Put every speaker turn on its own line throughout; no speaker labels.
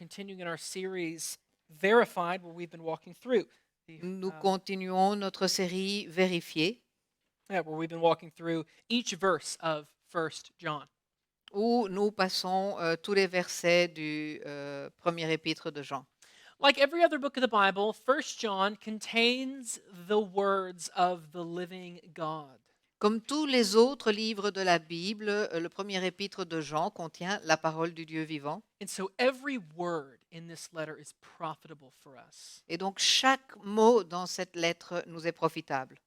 continuing in our series Verified, where we've been walking through the
Nous continuons notre série Vérifiée,
where we've been walking through each verse of First John.
où nous passons tous les versets du premier épître de Jean.
Like every other book of the Bible, First John contains the words of the living God.
Comme tous les autres livres de la Bible, le premier épître de Jean contient la parole du Dieu vivant.
And so every word in this letter is profitable for us.
Et donc chaque mot dans cette lettre nous est profitable.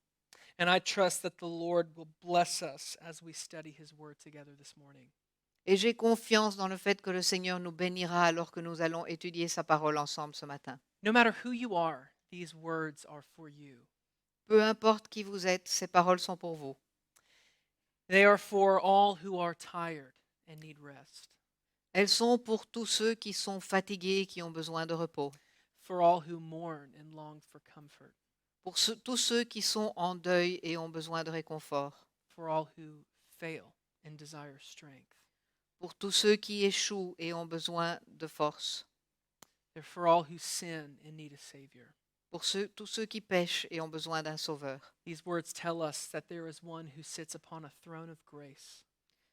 And I trust that the Lord will bless us as we study his word together this morning.
Et j'ai confiance dans le fait que le Seigneur nous bénira alors que nous allons étudier sa parole ensemble ce matin.
No matter who you are, these words are for you.
Peu importe qui vous êtes, ces paroles sont pour vous.
They are for all who are tired and need rest,
Elles sont pour tous ceux qui sont fatigués et qui ont besoin de repos.
for all who mourn and long for comfort,
Pour tous ceux qui sont en deuil et ont besoin de réconfort,
for all who fail and desire strength.
pour tous ceux qui échouent et ont besoin de force,
They're for all who sin and need a Savior.
pour tous ceux qui pêchent et ont besoin d'un sauveur.
These words tell us that there is one who sits upon a throne of grace,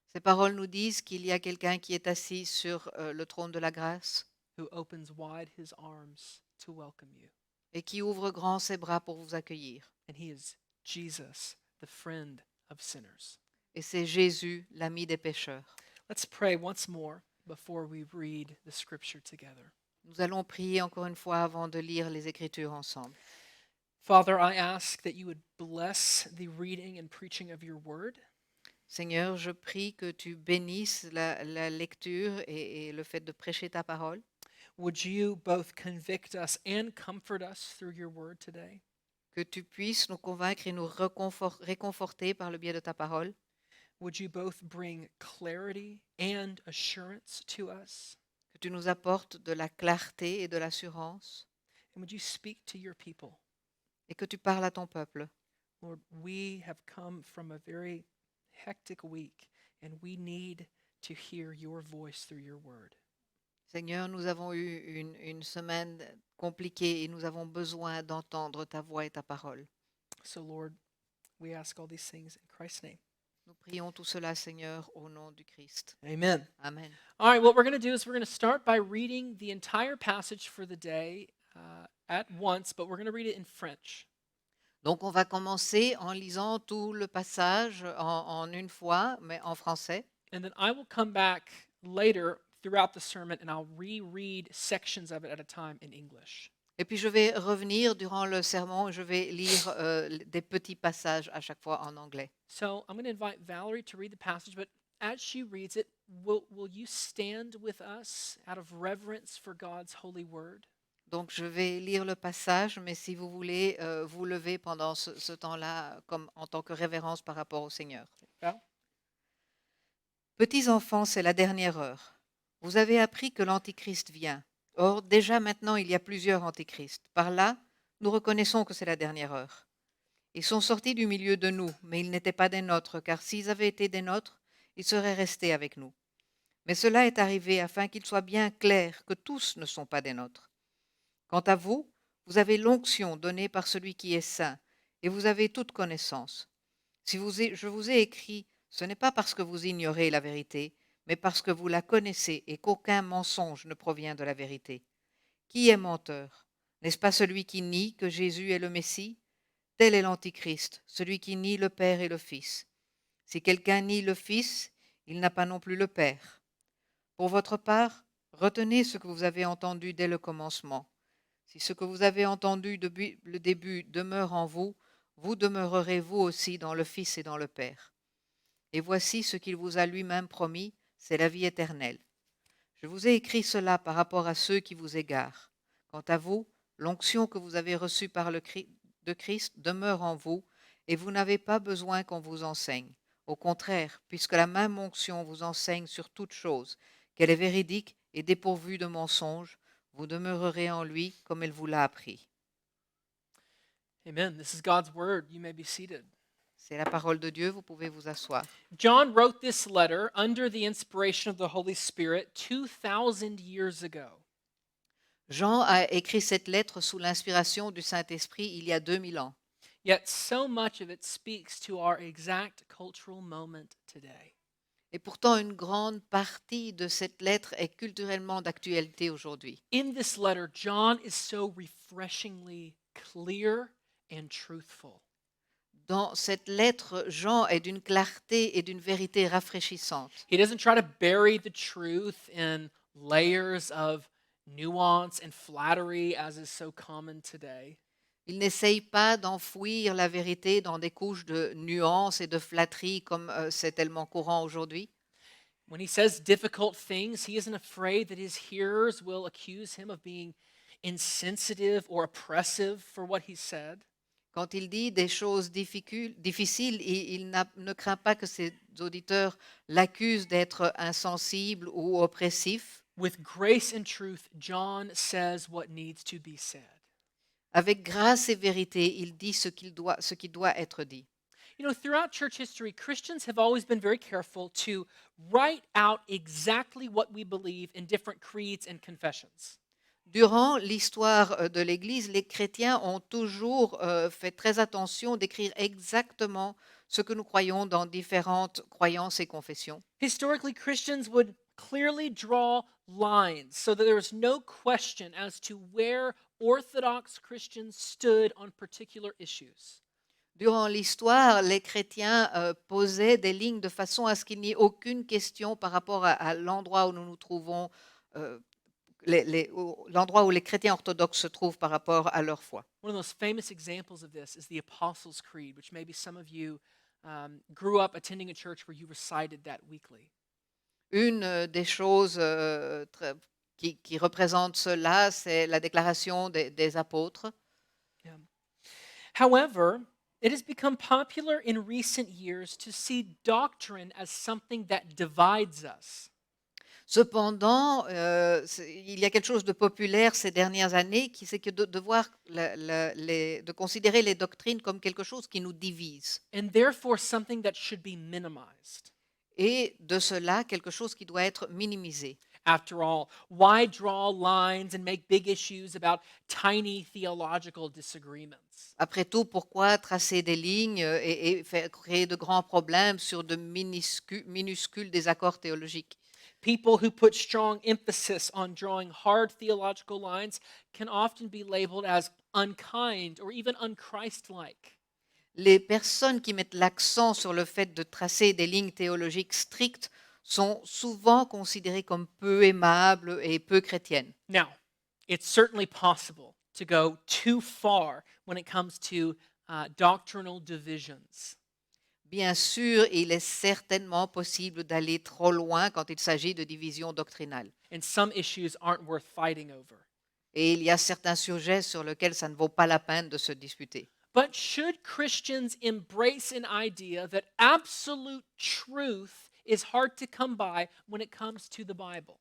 Ces paroles nous disent qu'il y a quelqu'un qui est assis sur le trône de la grâce
who opens wide his arms to welcome you.
et qui ouvre grand ses bras pour vous accueillir.
And he is Jesus, the friend of sinners.
Et c'est Jésus, l'ami des pécheurs.
Let's pray once more before we read the scripture together.
Nous allons prier encore une fois avant de lire les Écritures ensemble.
Father, I ask that you would bless the reading and preaching of your word.
Seigneur, je prie que tu bénisses la lecture et le fait de prêcher ta parole.
Would you both convict us and comfort us through your word today?
Que tu puisses nous convaincre et nous réconforter par le biais de ta parole.
Would you both bring clarity and assurance to us?
Que tu nous apportes de la clarté et de l'assurance.
And would you speak to your people?
Et que tu parles à ton peuple.
Lord, we have come from a very hectic week, and we need to hear your voice through your word.
Seigneur, nous avons eu une semaine compliquée et nous avons besoin d'entendre ta voix et ta parole.
So, Lord, we ask all these things in Christ's name.
Nous prions tout cela, Seigneur, au nom du Christ.
Amen.
Amen.
All right, what we're going to do is we're going to start by reading the entire passage for the day at once, but we're going to read it in French.
Donc, on va commencer en lisant tout le passage en une fois, mais en français.
And then I will come back later throughout the sermon and I'll reread sections of it at a time in English.
Et puis, je vais revenir durant le sermon, je vais lire des petits passages à chaque fois en anglais.
So I'm going to invite Valerie to read the passage, but as she reads it, will you stand with us out of reverence for God's holy word?
Donc, je vais lire le passage, mais si vous voulez vous lever pendant ce temps-là, comme en tant que révérence par rapport au Seigneur.
Val?
Petits enfants, c'est la dernière heure. Vous avez appris que l'Antichrist vient. Or, déjà maintenant, il y a plusieurs Antichrists. Par là, nous reconnaissons que c'est la dernière heure. Ils sont sortis du milieu de nous, mais ils n'étaient pas des nôtres, car s'ils avaient été des nôtres, ils seraient restés avec nous. Mais cela est arrivé afin qu'il soit bien clair que tous ne sont pas des nôtres. Quant à vous, vous avez l'onction donnée par celui qui est saint, et vous avez toute connaissance. Si je vous ai écrit, ce n'est pas parce que vous ignorez la vérité, mais parce que vous la connaissez et qu'aucun mensonge ne provient de la vérité. Qui est menteur? N'est-ce pas celui qui nie que Jésus est le Messie? Tel est l'Antichrist, celui qui nie le Père et le Fils. Si quelqu'un nie le Fils, il n'a pas non plus le Père. Pour votre part, retenez ce que vous avez entendu dès le commencement. Si ce que vous avez entendu depuis le début demeure en vous, vous demeurerez vous aussi dans le Fils et dans le Père. Et voici ce qu'il vous a lui-même promis, c'est la vie éternelle. Je vous ai écrit cela par rapport à ceux qui vous égarent. Quant à vous, l'onction que vous avez reçue par de Christ demeure en vous, et vous n'avez pas besoin qu'on vous enseigne. Au contraire, puisque la même onction vous enseigne sur toute chose, qu'elle est véridique et dépourvue de mensonges, vous demeurerez en lui comme elle vous l'a appris.
Amen. This is God's word. You may be seated.
C'est la parole de Dieu, vous pouvez vous asseoir.
John wrote this letter under the inspiration of the Holy Spirit 2,000 years ago.
Jean a écrit cette lettre sous l'inspiration du Saint-Esprit il y a 2000 ans.
Yet so much of it speaks to our exact cultural moment today.
Et pourtant, une grande partie de cette lettre est culturellement d'actualité aujourd'hui.
In this letter, John is so refreshingly clear and truthful.
Dans cette lettre, Jean est d'une clarté et d'une vérité rafraîchissante.
He doesn't try to bury the truth in layers of nuance and flattery, as is so common today.
Il n'essaye pas d'enfouir la vérité dans des couches de nuances et de flatteries comme c'est tellement courant aujourd'hui.
When he says difficult things, he isn't afraid that his hearers will accuse him of being insensitive or oppressive for what he said.
Quand il dit des choses difficiles, ne craint pas que ses auditeurs l'accusent d'être insensible ou oppressif.
With grace and truth, John says what needs to be said.
Avec grâce et vérité, il dit ce qui doit être dit.
You know, throughout church history, Christians have always been very careful to write out exactly what we believe in different creeds and confessions.
Durant l'histoire de l'Église, les chrétiens ont toujours fait très attention d'écrire exactement ce que nous croyons dans différentes croyances et confessions.
Historically, Christians would clearly draw lines so that there was no question as to where Orthodox Christians stood on particular issues.
Durant l'histoire, les chrétiens posaient des lignes de façon à ce qu'il n'y ait aucune question par rapport à l'endroit où nous nous trouvons, euh, l'endroit où les chrétiens orthodoxes se trouvent par rapport à leur foi.
One of the most famous examples of this is the Apostles' Creed, which maybe some of you grew up attending a church where you recited that weekly.
Une des choses qui représente cela, c'est la déclaration des apôtres.
Yeah. However, it has become popular in recent years to see doctrine as something that divides us.
Cependant, il y a quelque chose de populaire ces dernières années, c'est que de voir de considérer les doctrines comme quelque chose qui nous divise.
And therefore something that should be minimized.
Et de cela, quelque chose qui doit être minimisé.
After all, why draw lines and make big issues about tiny theological disagreements?
Après tout, pourquoi tracer des lignes et créer de grands problèmes sur de minuscules désaccords théologiques?
People who put strong emphasis on drawing hard theological lines can often be labeled as unkind or even unchristlike.
Les personnes qui mettent l'accent sur le fait de tracer des lignes théologiques strictes sont souvent considérées comme peu aimables et peu chrétiennes.
Now, it's certainly possible to go too far when it comes to doctrinal divisions.
Bien sûr, il est certainement possible d'aller trop loin quand il s'agit de divisions doctrinales.
And some issues aren't worth fighting over.
Et il y a certains sujets sur lesquels ça ne vaut pas la peine de se disputer.
But should Christians embrace an idea that absolute truth is hard to come by when it comes to the Bible?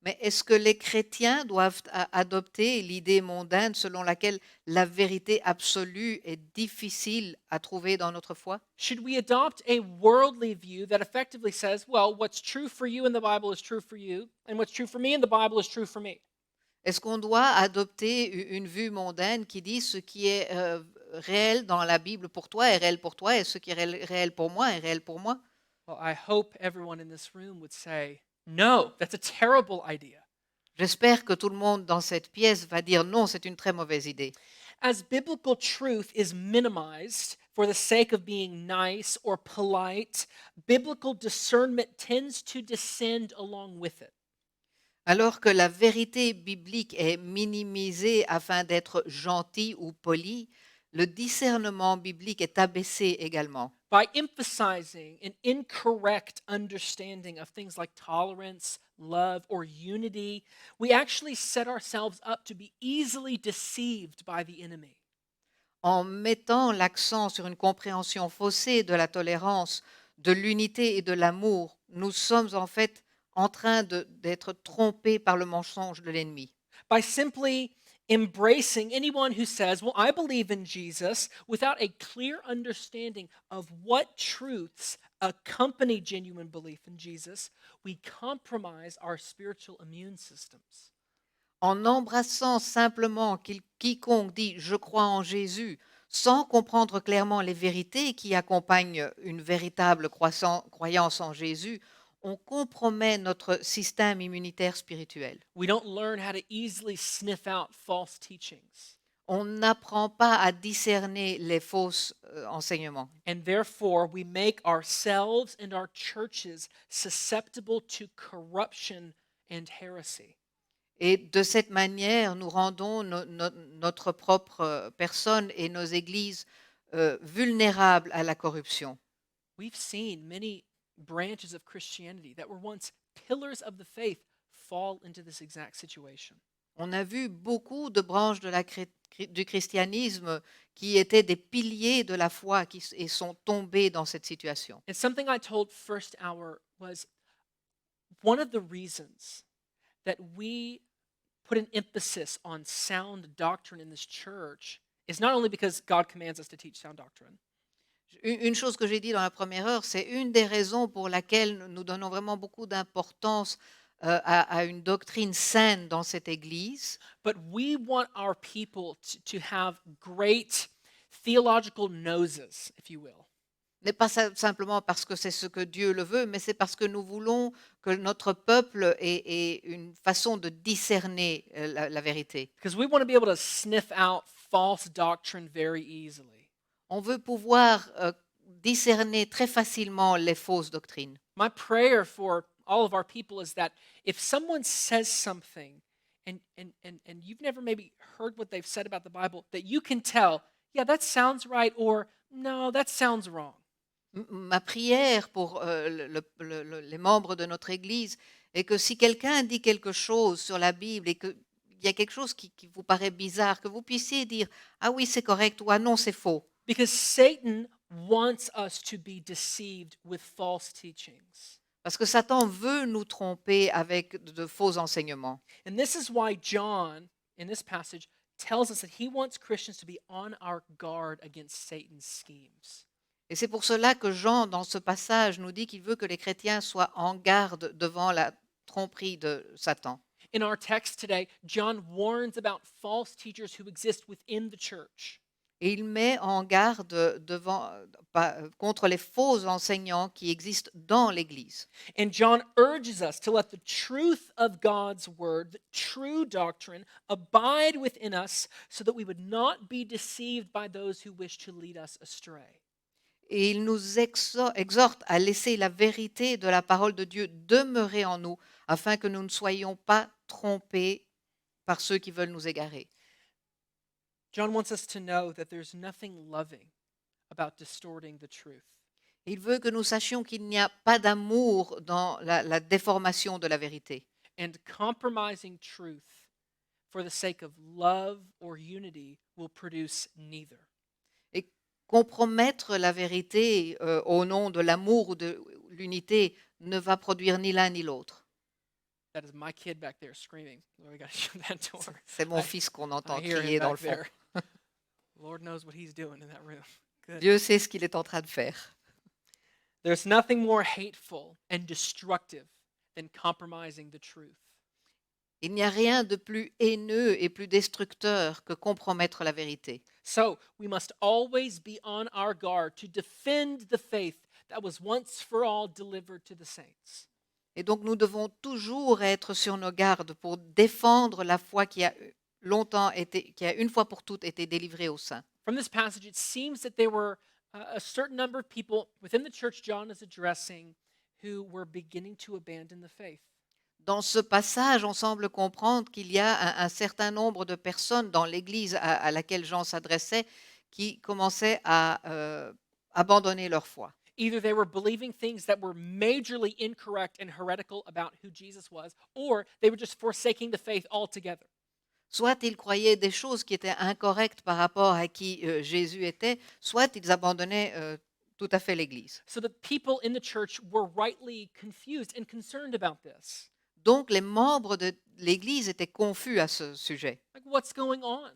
Mais est-ce que les chrétiens doivent adopter l'idée mondaine selon laquelle la vérité absolue est difficile à trouver dans notre foi?
Should we adopt a worldly view that effectively says, well, what's true for you in the Bible is true for you, and what's true for me in the Bible is true for me?
Est-ce qu'on doit adopter une vue mondaine qui dit ce qui est réel dans la Bible pour toi est réel pour toi et ce qui est réel pour moi est réel pour moi?
Well, I hope everyone in this room would say, no, that's a terrible idea.
J'espère que tout le monde dans cette pièce va dire non, c'est une très mauvaise idée.
As biblical truth is minimized for the sake of being nice or polite, biblical discernment tends to descend along with it.
Alors que la vérité biblique est minimisée afin d'être gentil ou poli, le discernement biblique est abaissé également.
By emphasizing an incorrect understanding of things like tolerance, love, or unity, we actually set ourselves up to be easily deceived by the enemy.
En mettant l'accent sur une compréhension faussée de la tolérance, de l'unité et de l'amour, nous sommes en fait en train d'être trompés par le mensonge de l'ennemi.
By simply embracing anyone who says, well, I believe in Jesus, without a clear understanding of what truths accompany genuine belief in Jesus, we compromise our spiritual immune systems.
En embrassant simplement quiconque dit je crois en Jésus, sans comprendre clairement les vérités qui accompagnent une véritable croyance en Jésus, on compromet notre système immunitaire spirituel.
We don't learn how to easily sniff out false teachings.
On n'apprend pas à discerner les fausses enseignements.
And therefore, we make ourselves and our churches susceptible to corruption and heresy.
Et de cette manière, nous rendons notre propre personne et nos églises vulnérables à la corruption.
We've seen many branches of Christianity that were once pillars of the faith fall into this exact situation.
On a vu beaucoup de branches de du christianisme qui étaient des piliers de la foi et sont tombés dans cette situation.
And something I told First Hour was one of the reasons that we put an emphasis on sound doctrine in this church is not only because God commands us to teach sound doctrine,
Une chose que j'ai dit dans la première heure, c'est une des raisons pour laquelle nous donnons vraiment beaucoup d'importance à une doctrine saine dans cette Église,
but we want our people to have great theological noses, if you will.
n'est pas simplement parce que c'est ce que Dieu le veut, mais c'est parce que nous voulons que notre peuple ait une façon de discerner la vérité.
Because we want to be able to sniff out false doctrine very easily.
On veut pouvoir discerner très facilement les fausses doctrines.
My prayer for all of our people is that if someone says something and you've never maybe heard what they've said about the Bible, that you can tell, yeah, that sounds right, or no, that sounds wrong.
Ma prière pour les membres de notre Église est que si quelqu'un dit quelque chose sur la Bible et qu'il y a quelque chose qui vous paraît bizarre, que vous puissiez dire « Ah oui, c'est correct » ou « Ah non, c'est faux ».
Because Satan wants us to be deceived with false teachings.
Parce que Satan veut nous tromper avec de faux enseignements.
And this is why John, in this passage, tells us that he wants Christians to be on our guard against Satan's schemes.
Et c'est pour cela que Jean, dans ce passage, nous dit qu'il veut que les chrétiens soient en garde devant la tromperie de Satan.
In our text today, John warns about false teachers who exist within the church.
Et il met en garde contre les faux enseignants qui existent dans l'Église.
And John urges us to let the truth of God's word, the true doctrine, abide within us so that we would not be deceived by those who wish to lead us astray.
Et il nous exhorte à laisser la vérité de la parole de Dieu demeurer en nous, afin que nous ne soyons pas trompés par ceux qui veulent nous égarer.
John wants us to know that there's nothing loving about distorting the truth.
Il veut que nous sachions qu'il n'y a pas d'amour dans la déformation de la vérité.
And compromising truth for the sake of love or unity will produce neither.
Et compromettre la vérité au nom de l'amour ou de l'unité ne va produire ni l'un ni l'autre.
That is my kid back there screaming. We got to shut that door.
C'est mon fils qu'on entend
I hear
crier
him
dans le
back
fond.
there. Lord knows what he's doing in that room. Good.
Dieu sait ce qu'il est en train de faire.
There's nothing more hateful and destructive than compromising the truth.
Il n'y a rien de plus haineux et plus destructeur que compromettre la vérité.
So we must always be on our guard to defend the faith that was once for all delivered to the saints.
Et donc nous devons toujours être sur nos gardes pour défendre la foi qui a une fois pour toutes été délivrée aux saints.
From this passage, it seems that there were a certain number of people within the church John is addressing who were beginning to abandon the faith.
Dans ce passage, on semble comprendre qu'il y a un certain nombre de personnes dans l'Église à laquelle Jean s'adressait qui commençaient à abandonner leur foi.
Either they were believing things that were majorly incorrect and heretical about who Jesus was, or they were just forsaking the faith altogether.
Soit ils croyaient des choses qui étaient incorrectes par rapport à qui Jésus était, soit ils abandonnaient tout à fait l'Église.
So the people in the church were rightly confused and concerned about this.
Donc les membres de l'Église étaient confus à ce sujet.
Like, what's going on?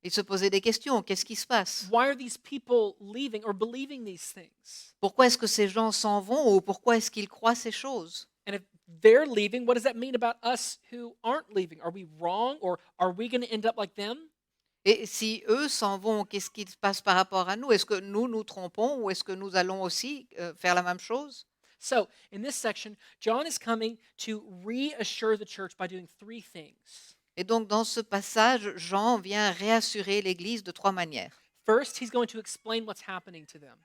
Ils se posaient des questions. Qu'est-ce qui se passe?
Why are these people leaving or believing these things?
Pourquoi est-ce que ces gens s'en vont ou pourquoi est-ce qu'ils croient ces choses?
And if they're leaving, what does that mean about us who aren't leaving? Are we wrong or are we going to end up like them?
Et si eux s'en vont, qu'est-ce qui se passe par rapport à nous? Est-ce que nous nous trompons ou est-ce que nous allons aussi faire la même chose?
So, in this section, John is coming to reassure the church by doing three things.
Et donc dans ce passage, Jean vient réassurer l'Église de trois manières.
First, he's going to explain what's happening to them.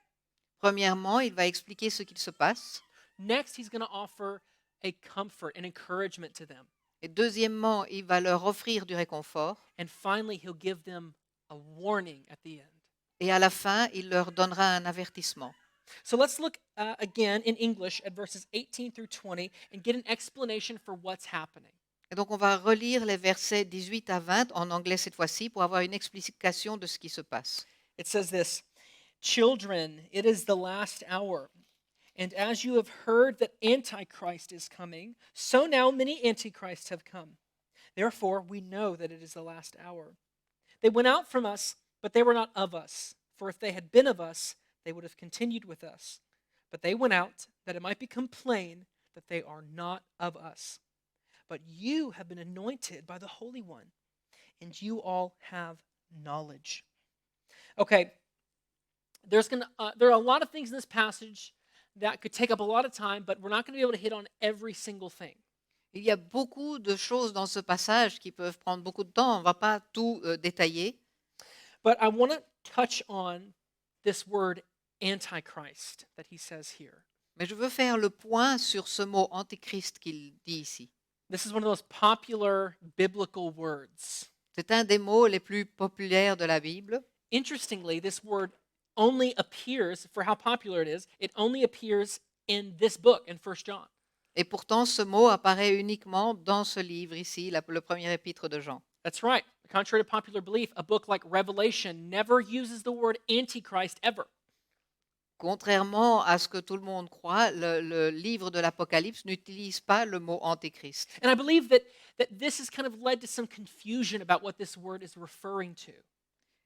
Premièrement, il va expliquer ce qu'il se passe.
Next, he's going to offer a comfort and encouragement to them.
Et deuxièmement, il va leur offrir du réconfort.
And finally, he'll give them a warning at the end.
Et à la fin, il leur donnera un avertissement.
So let's look again in English at verses 18 through 20 and get an explanation for what's happening.
Et donc on va relire les versets 18 à 20 en anglais cette fois-ci pour avoir une explication de ce qui se passe.
It says this: Children, it is the last hour. And as you have heard that Antichrist is coming, so now many Antichrists have come. Therefore, we know that it is the last hour. They went out from us, but they were not of us. For if they had been of us, they would have continued with us. But they went out, that it might become plain that they are not of us. But you have been anointed by the Holy One, and you all have knowledge. Okay, there are a lot of things in this passage that could take up a lot of time, but we're not going to be able to hit on every single thing.
Il y a beaucoup de choses dans ce passage qui peuvent prendre beaucoup de temps. On ne va pas tout détailler.
But I want to touch on this word antichrist that he says here.
Mais je veux faire le point sur ce mot antéchrist qu'il dit ici.
This is one of those popular biblical words.
C'est un des mots les plus populaires de la Bible.
Interestingly, this word only appears, for how popular it only appears in this book, in 1 John.
Et pourtant, ce mot apparaît uniquement dans ce livre ici, le premier épître de Jean.
That's right. Contrary to popular belief, a book like Revelation never uses the word antichrist ever.
Contrairement à ce que tout le monde croit, le livre de l'Apocalypse n'utilise pas le mot antéchrist.
And I believe that this has kind of led to some confusion about what this word is referring to.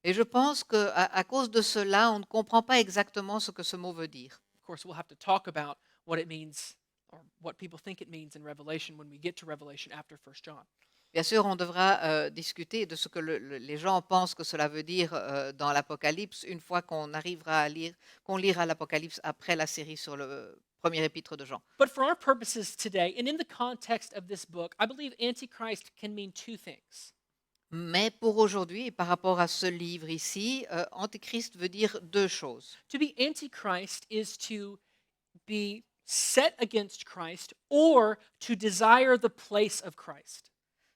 Et je pense qu'à cause de cela, on ne comprend pas exactement ce que ce mot veut dire.
Of course, we'll have to talk about what it means or what people think it means in Revelation when we get to Revelation after 1 John.
Bien sûr, on devra discuter de ce que les gens pensent que cela veut dire dans l'Apocalypse une fois qu'on arrivera à lire, qu'on lira l'Apocalypse après la série sur le premier épître de Jean.
But for our purposes today, and in the context of this book, I believe Antichrist can mean two things.
Mais pour aujourd'hui, et par rapport à ce livre ici, antéchrist veut dire deux choses.
To be Antichrist is to be set against Christ or to desire the place of Christ.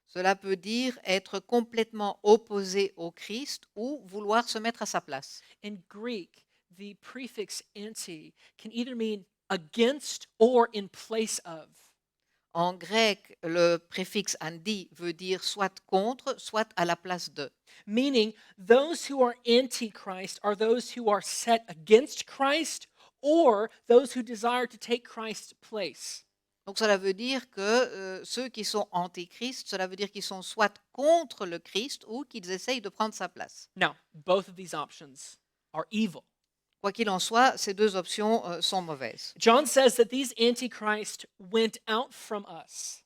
Cela peut dire être complètement opposé au Christ ou vouloir se mettre à sa place.
In Greek, the prefix anti can either mean against or in place of.
En grec, le préfixe andi veut dire soit contre, soit à la place de.
Meaning, those who are antichrist are those who are set against Christ or those who desire to take Christ's place.
Donc cela veut dire que ceux qui sont antéchrist, cela veut dire qu'ils sont soit contre le Christ ou qu'ils essayent de prendre sa place.
Now, both of these options are evil.
Quoi qu'il en soit, ces deux options sont mauvaises.
John says that these antichrists went out from us,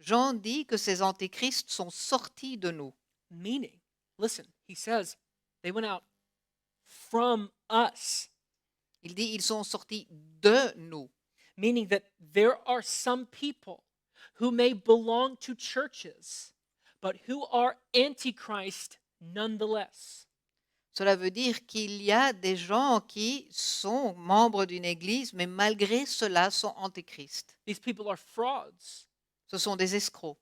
Jean dit que ces antéchrists sont sortis de nous.
meaning, listen, he says they went out from us,
Il dit ils sont sortis de nous.
meaning that there are some people who may belong to churches, but who are antichrist nonetheless.
Cela veut dire qu'il y a des gens qui sont membres d'une église, mais malgré cela sont antéchrists.
These people are frauds
Ce sont des escrocs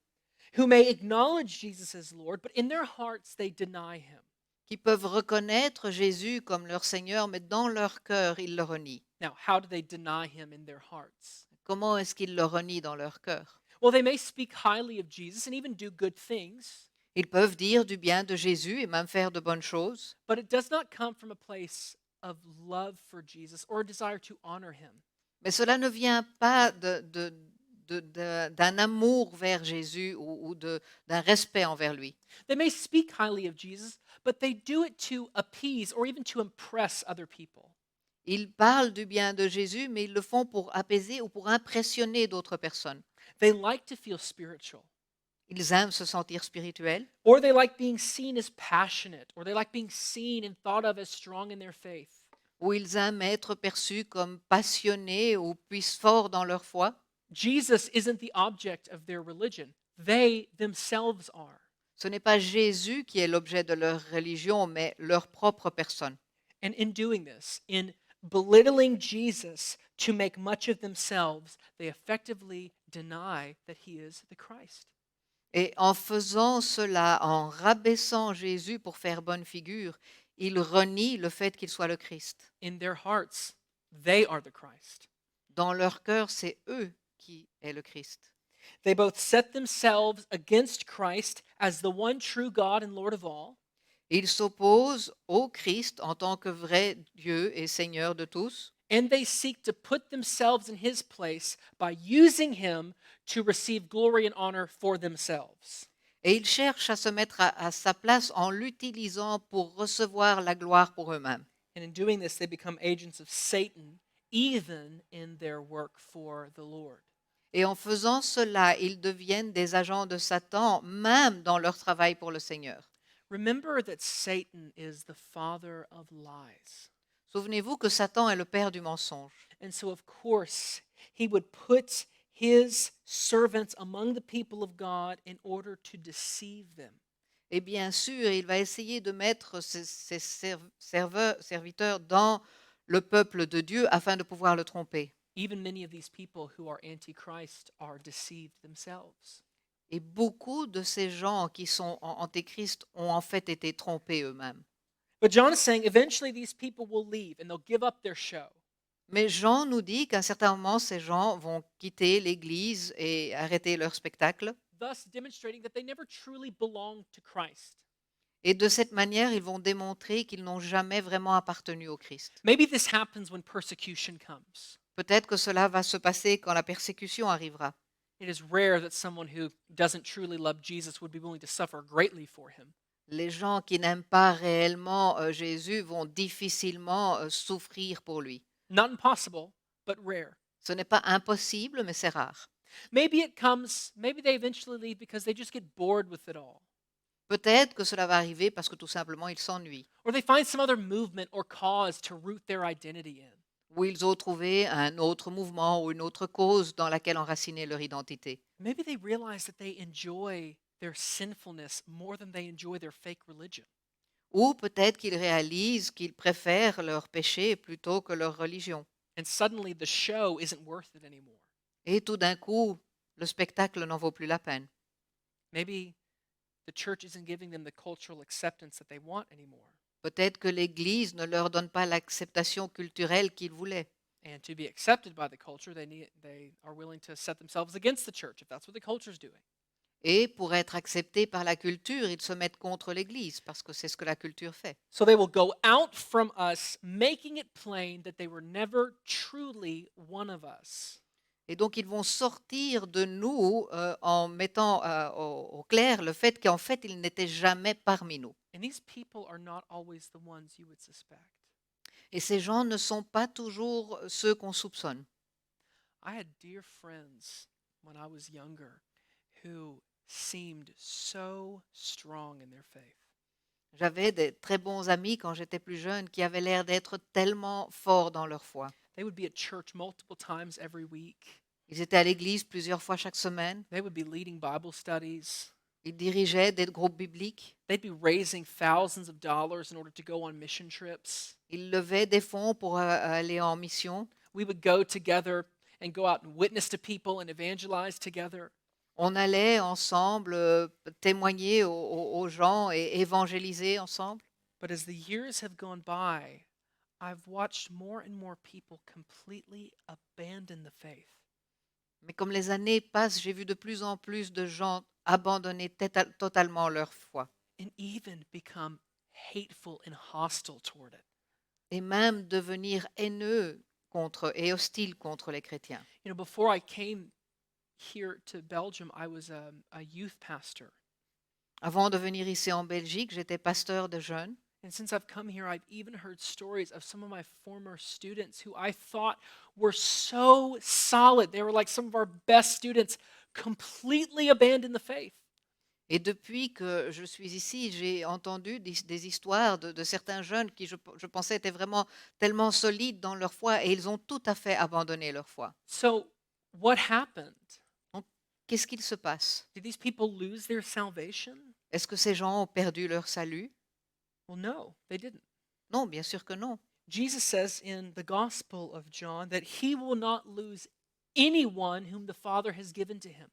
who may acknowledge Jesus as Lord, but in their hearts they deny him.
qui peuvent reconnaître Jésus comme leur Seigneur, mais dans leur cœur, ils le renient.
Now, how do they deny him in their hearts?
Comment est-ce qu'ils le renient dans leur cœur?
Well, they may speak highly of Jesus and even do good things,
Ils peuvent dire du bien de Jésus et même faire de bonnes choses,
but it does not come from a place of love for Jesus or a desire to honor him.
mais cela ne vient pas d'un amour vers Jésus ou d'un respect envers lui.
They may speak highly of Jesus, but they do it to appease or even to impress other people.
Ils parlent du bien de Jésus, mais ils le font pour apaiser ou pour impressionner d'autres personnes.
They like to feel spiritual,
Ils aiment se sentir spirituels,
or they like being seen as passionate, or they like being seen and thought of as strong in their faith.
ou ils aiment être perçus comme passionnés ou puissent forts dans leur foi.
Jesus isn't the object of their religion, they themselves are.
Ce n'est pas Jésus qui est l'objet de leur religion, mais leur propre personne.
And in doing this, in belittling Jesus to make much of themselves, they effectively deny that he is the Christ.
Et en faisant cela, en rabaissant Jésus pour faire bonne figure, ils renient le fait qu'il soit le Christ.
In their hearts, they are the Christ.
Dans leur cœur, c'est eux qui est le Christ.
They both set themselves against Christ as the one true God and Lord of all,
Ils s'opposent au Christ en tant que vrai Dieu et Seigneur de tous,
and they seek to put themselves in his place by using him to receive glory and honor for themselves.
et ils cherchent à se mettre à sa place en l'utilisant pour recevoir la gloire pour eux-mêmes.
And in doing this, they become agents of Satan, even in their work for the Lord.
Et en faisant cela, ils deviennent des agents de Satan, même dans leur travail pour le Seigneur.
Remember that Satan is the father of lies.
Souvenez-vous que Satan est le père du mensonge.
And so, of course, he would put his servants among the people of God in order to deceive them.
Et bien sûr, il va essayer de mettre ses serviteurs dans le peuple de Dieu afin de pouvoir le tromper.
Even many of these people who are antichrist are deceived themselves.
Et beaucoup de ces gens qui sont en antéchrist ont en fait été trompés eux-mêmes.
But John is saying eventually these people will leave and they'll give up their show.
Mais Jean nous dit qu'à un certain moment, ces gens vont quitter l'Église et arrêter leur spectacle.
Thus demonstrating that they never truly belonged to Christ.
Et de cette manière, ils vont démontrer qu'ils n'ont jamais vraiment appartenu au Christ.
Maybe this happens when persecution comes.
Peut-être que cela va se passer quand la persécution arrivera.
It is rare that someone who doesn't truly love Jesus would be willing to suffer greatly for him.
Les gens qui n'aiment pas réellement Jésus vont difficilement souffrir pour lui.
Not impossible, but rare.
Ce n'est pas impossible, mais c'est rare.
Maybe they eventually leave because they just get bored with it all.
Peut-être que cela va arriver parce que tout simplement ils s'ennuient,
Or they find some other movement or cause to root their identity in.
ou ils ont trouvé un autre mouvement ou une autre cause dans laquelle enraciner leur identité.
Maybe they realize that they enjoy their sinfulness more than they enjoy their fake religion.
Ou peut-être qu'ils réalisent qu'ils préfèrent leur péché plutôt que leur religion.
And suddenly the show isn't worth it anymore.
Et tout d'un coup, le spectacle n'en vaut plus la peine.
Maybe the church isn't giving them the cultural acceptance that they want anymore.
Peut-être que l'Église ne leur donne pas l'acceptation culturelle qu'ils voulaient.
And to be accepted by the culture, they are willing to set themselves against the church if that's what the culture's doing.
Et pour être acceptés par la culture, ils se mettent contre l'Église parce que c'est ce que la culture fait.
So they will go out from us, making it plain that they were never truly one of us.
Et donc ils vont sortir de nous en mettant au clair le fait qu'en fait ils n'étaient jamais parmi nous.
And these people are not always the ones you would suspect.
Et ces gens ne sont pas toujours ceux qu'on soupçonne.
I had dear friends when I was younger who seemed so strong in their faith.
J'avais des très bons amis quand j'étais plus jeune qui avaient l'air d'être tellement forts dans leur foi.
They would be at church multiple times every week.
Ils étaient à l'église plusieurs fois chaque semaine.
They would be leading Bible studies.
Ils dirigeaient des groupes bibliques.
They'd be raising thousands of dollars in order to go on mission trips.
Ils levaient des fonds pour aller en mission.
We would go together and go out and witness to people and evangelize together.
On allait ensemble témoigner aux gens et évangéliser ensemble.
But as the years have gone by, I've watched more and more people completely abandon the faith.
Mais comme les années passent, j'ai vu de plus en plus de gens abandonner totalement leur foi
And even become hateful and hostile toward it.
et même devenir haineux contre et hostiles contre les chrétiens.
You know, before I came here to Belgium, I was a youth pastor.
Avant de venir ici en Belgique, j'étais pasteur de jeunes.
And since I've come here, I've even heard stories of some of my former students who I thought were so solid. They were like some of our best students completely abandon the faith.
Et depuis que je suis ici, j'ai entendu des histoires de certains jeunes qui, je pensais, étaient vraiment tellement solides dans leur foi et ils ont tout à fait abandonné leur foi.
So, what happened?
Donc, qu'est-ce qu'il se passe?
Did these people lose their salvation?
Est-ce que ces gens ont perdu leur salut?
Well, no, they didn't.
Non, bien sûr que non.
Jesus says in the Gospel of John that he will not lose anyone whom the Father has given to him.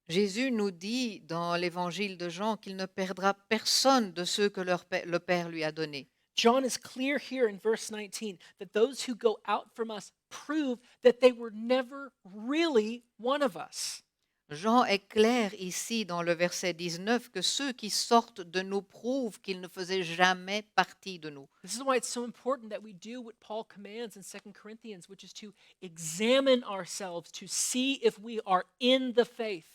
Jésus nous dit dans l'évangile de Jean qu'il ne perdra personne de ceux que le Père lui a donnés.
John is clear here in verse 19 that those who go out from us prove that they were never really one of us.
Jean est clair ici dans le verset 19 que ceux qui sortent de nous prouvent qu'ils ne faisaient jamais partie de nous.
This is why it's so important that we do what Paul commands in 2 Corinthians, which is to examine ourselves to see if we are in the faith.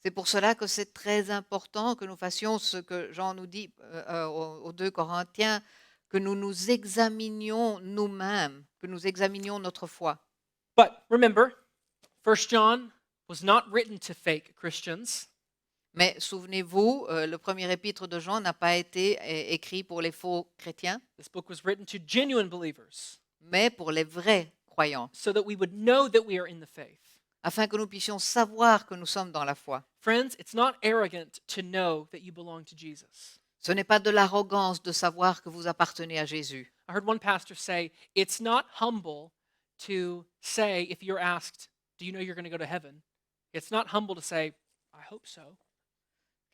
C'est pour cela que c'est très important que nous fassions ce que Jean nous dit aux 2 Corinthiens, que nous nous examinions nous-mêmes, que nous examinions notre foi.
But remember, 1 John was not written to fake Christians.
Mais souvenez-vous, le premier épître de Jean n'a pas été écrit pour les faux chrétiens,
This book was written to genuine believers
mais pour les vrais croyants,
so that we would know that we are in the faith.
afin que nous puissions savoir que nous sommes dans la foi.
Friends, it's not arrogant to know that you belong to Jesus.
Ce n'est pas de l'arrogance de savoir que vous appartenez à Jésus.
I heard one pastor say, it's not humble to say, if you're asked, do you know you're going to go to heaven? It's not humble to say, I hope so.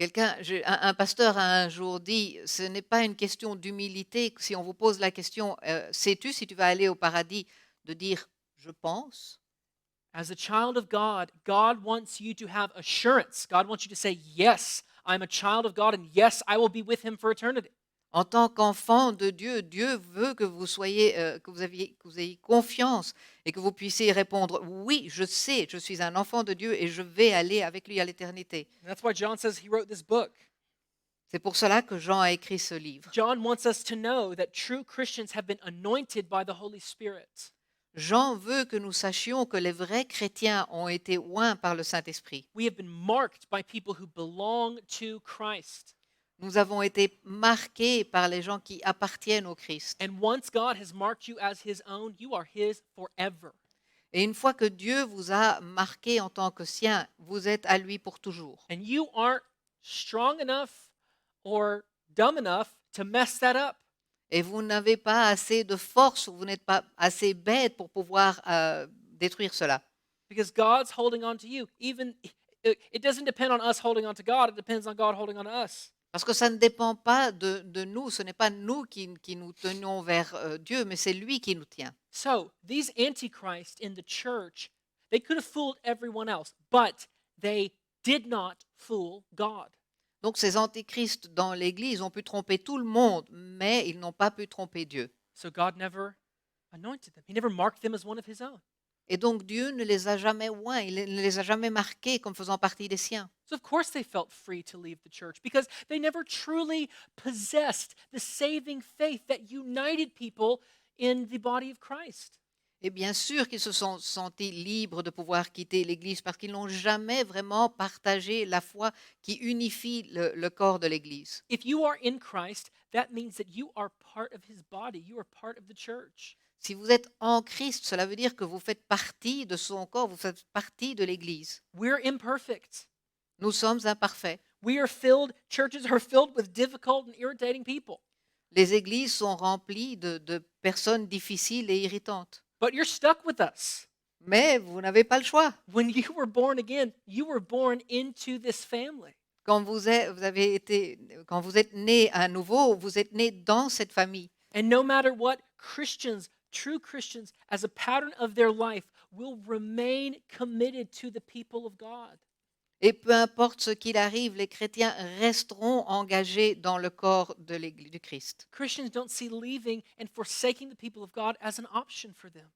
Un pasteur a un jour dit, ce n'est pas une question d'humilité si on vous pose la question, sais-tu si tu vas aller au paradis, de dire, je pense.
As a child of God, God wants you to have assurance. God wants you to say, yes, I'm a child of God, and yes, I will be with him for eternity.
En tant qu'enfant de Dieu, Dieu veut que vous soyez, que vous ayez confiance et que vous puissiez répondre, oui, je sais, je suis un enfant de Dieu et je vais aller avec lui à l'éternité.
And that's why John says he wrote this book.
C'est pour cela que Jean a écrit ce livre.
John wants us to know that true Christians have been anointed by the Holy Spirit.
Jean veut que nous sachions que les vrais chrétiens ont été oints par le Saint-Esprit.
We have been marked by people who belong to Christ.
Nous avons été marqués par les gens qui appartiennent au Christ.
And once God has marked you as his own, you are his forever.
Et une fois que Dieu vous a marqué en tant que sien, vous êtes à lui pour toujours.
And you aren't strong enough or dumb enough to mess that up.
Et vous n'avez pas assez de force, vous n'êtes pas assez bête pour pouvoir détruire cela.
Because God's holding on to you. Even it doesn't depend on us holding on to God, it depends on God holding on to us.
Parce que ça ne dépend pas de nous, ce n'est pas nous qui nous tenons vers Dieu, mais c'est lui qui nous tient.
So, these antichrists in the church, they could have fooled everyone else, but they did not fool God.
Donc ces antichrists dans l'Église ont pu tromper tout le monde, mais ils n'ont pas pu tromper Dieu.
So God never anointed them. He never marked them as one of his own.
Et donc Dieu ne les a jamais oints, il ne les a jamais marqués comme faisant partie des siens.
So of course they felt free to leave the church because they never truly possessed the saving faith that united people in the body of Christ.
Et bien sûr qu'ils se sont sentis libres de pouvoir quitter l'Église parce qu'ils n'ont jamais vraiment partagé la foi qui unifie le corps de l'Église.
If you are in Christ, that means that you are part of his body. You are part of the church.
Si vous êtes en Christ, cela veut dire que vous faites partie de son corps, vous faites partie de l'Église.
We're imperfect.
Nous sommes imparfaits.
Churches are filled with difficult and irritating people.
Les églises sont remplies de personnes difficiles et irritantes.
But you're stuck with us.
Mais vous n'avez pas le choix.
When you were born again, you were born into this family.
Quand vous êtes né à nouveau, vous êtes né dans cette famille.
And no matter what, true Christians, as a pattern of their life, will remain committed to the people of God.
Et peu importe ce qu'il arrive, les chrétiens resteront engagés dans le corps de l'Église du Christ.
Christians don't see leaving and forsaking the people of God as an option for them.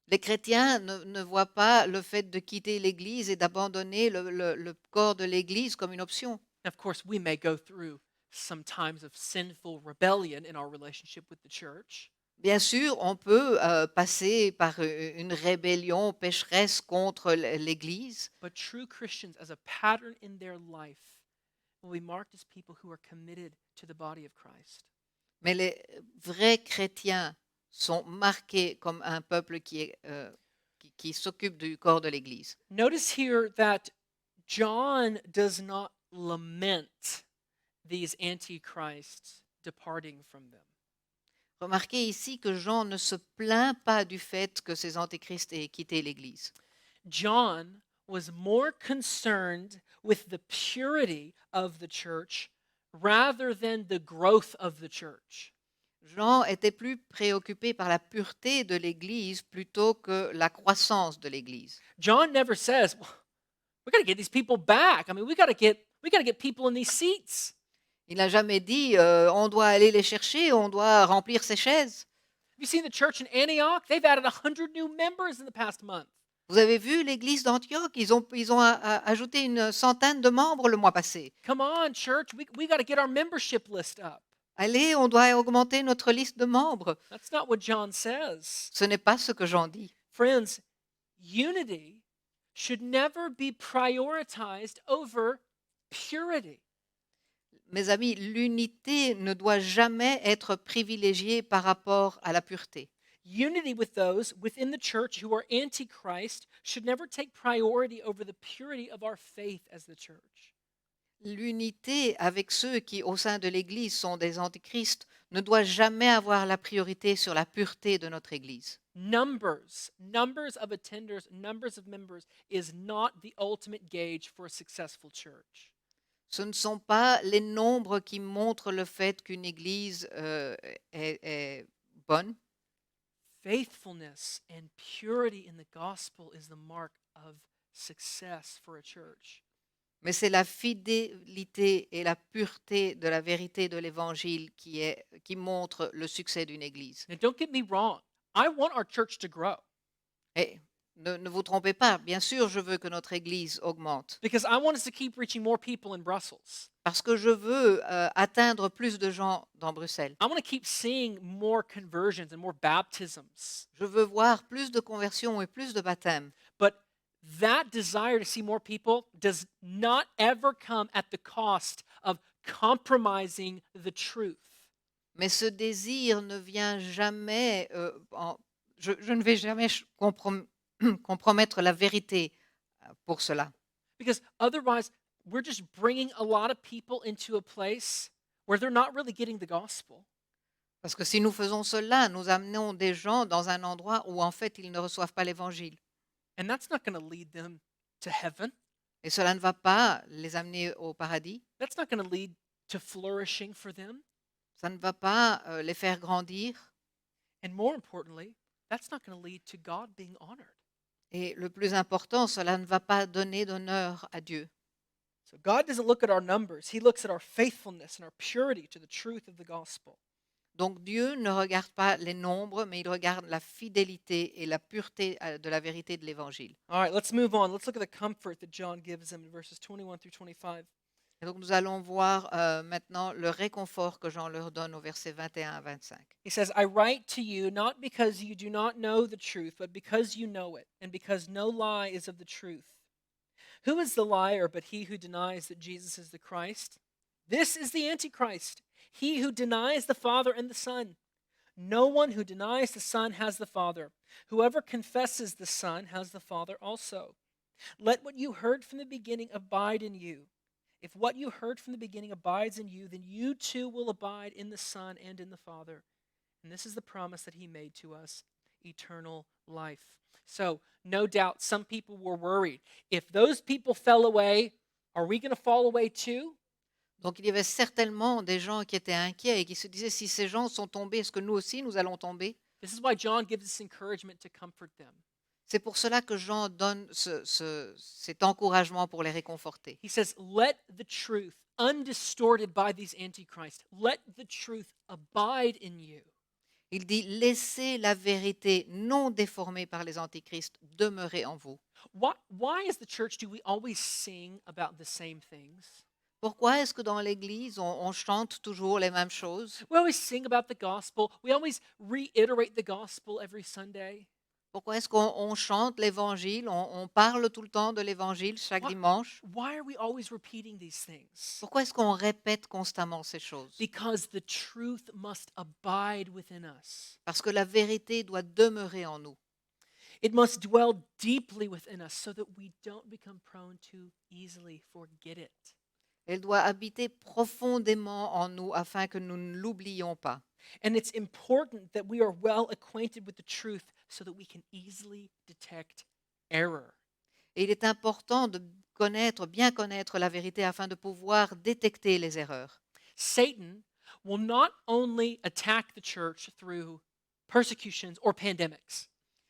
Les chrétiens ne voient pas le fait de quitter l'Église et d'abandonner le corps de l'Église comme une option.
And of course, we may go through some times of sinful rebellion in our relationship with the church.
Bien sûr, on peut passer par une rébellion pécheresse contre l'Église,
but true Christians, as a pattern in their life, will be marked as people who are committed to the body of Christ.
mais les vrais chrétiens sont marqués comme un peuple qui s'occupe du corps de l'Église.
Notice here that John does not lament these antichrists departing from them.
Remarquez ici que Jean ne se plaint pas du fait que ces antéchrists aient quitté l'Église.
John was more concerned with the purity of the church rather than the growth of the church.
Jean était plus préoccupé par la pureté de l'Église plutôt que la croissance de l'Église.
John never says, well, we got to get these people back. I mean, we got to get people in these seats.
Il n'a jamais dit on doit aller les chercher, on doit remplir ces chaises.
Have you seen the church in Antioch? They've added 100 new members in the past month.
Vous avez vu l'église d'Antioche, ils ont ajouté une centaine de membres le mois passé.
Come on, church, we got to get our membership list up.
Allez, on doit augmenter notre liste de membres.
That's not what John says.
Ce n'est pas ce que Jean dit.
Friends, unity should never be prioritized over purity.
Mes amis, l'unité ne doit jamais être privilégiée par rapport à la pureté.
Unity with those within the church who are antichrist should never take priority over the purity of our faith as the church.
L'unité avec ceux qui, au sein de l'Église, sont des antichrists ne doit jamais avoir la priorité sur la pureté de notre Église.
Numbers of attenders, numbers of members is not the ultimate gauge for a successful church.
Ce ne sont pas les nombres qui montrent le fait qu'une Église est bonne.
Faithfulness and purity in the gospel is the mark of success for a church.
Mais c'est la fidélité et la pureté de la vérité de l'Évangile qui montre le succès d'une Église.
Now, don't get me wrong. I want our church to grow
Et ne vous trompez pas, bien sûr, je veux que notre Église augmente,
because I want us to keep reaching more people in Brussels.
parce que je veux atteindre plus de gens dans Bruxelles.
I want to keep seeing more conversions and more baptisms.
Je veux voir plus de conversions et plus de baptêmes.
But that desire to see more people does not ever come at the cost of compromising the truth.
Mais ce désir ne vient jamais, je ne vais jamais compromettre la vérité pour cela.
Because otherwise, we're just bringing a lot of people into a place where they're not really getting the gospel.
Parce que si nous faisons cela, nous amenons des gens dans un endroit où en fait ils ne reçoivent pas l'Évangile.
And that's not going to lead them to heaven.
Et cela ne va pas les amener au paradis.
That's not going to lead to flourishing for them.
Ça ne va pas les faire grandir.
And more importantly, that's not going to lead to God being honored.
Et le plus important, cela ne va pas donner d'honneur à Dieu.
So God doesn't look at our numbers, He looks at our faithfulness and our purity to the truth of the gospel.
Donc Dieu ne regarde pas les nombres, mais il regarde la fidélité et la pureté de la vérité de l'Évangile.
All right, let's move on. Let's look at the comfort that John gives them in verses 21 through 25.
Et donc nous allons voir maintenant le réconfort que Jean leur donne au verset 21 à 25.
He says, I write to you not because you do not know the truth, but because you know it, and because no lie is of the truth. Who is the liar but he who denies that Jesus is the Christ? This is the Antichrist, he who denies the Father and the Son. No one who denies the Son has the Father. Whoever confesses the Son has the Father also. Let what you heard from the beginning abide in you. If what you heard from the beginning abides in you, then you too will abide in the Son and in the Father. And this is the promise that he made to us, eternal life. So, no doubt, some people were worried. If those people fell away, are we going to fall away too?
Donc il y avait certainement des gens qui étaient inquiets et qui se disaient si ces gens sont tombés, est-ce que nous aussi nous allons tomber?
This is why John gives this encouragement to comfort them.
C'est pour cela que Jean donne cet encouragement pour les réconforter.
He says, let the truth, undistorted by these antichrists, let the truth abide in you.
Il dit laissez la vérité non déformée par les antichrists demeurer en vous.
Why as the church do we always sing about the same things?
Pourquoi est-ce que dans l'Église, on chante toujours les mêmes choses?
We always sing about the gospel. We always reiterate the gospel every Sunday.
Pourquoi est-ce qu'on chante l'Évangile? On parle tout le temps de l'Évangile chaque
Why,
dimanche?
why are we always repeating these things?
Pourquoi est-ce qu'on répète constamment ces choses?
Because the truth must abide within us.
Parce que la vérité doit demeurer en nous.
It must dwell deeply within us so that we don't become prone to easily forget it.
Elle doit habiter profondément en nous afin que nous ne l'oublions pas.
And it's important that we are well acquainted with the truth so that we can easily detect error.
Et il est important de connaître, bien connaître la vérité afin de pouvoir détecter les erreurs.
Satan will not only attack the church through persecutions or pandemics.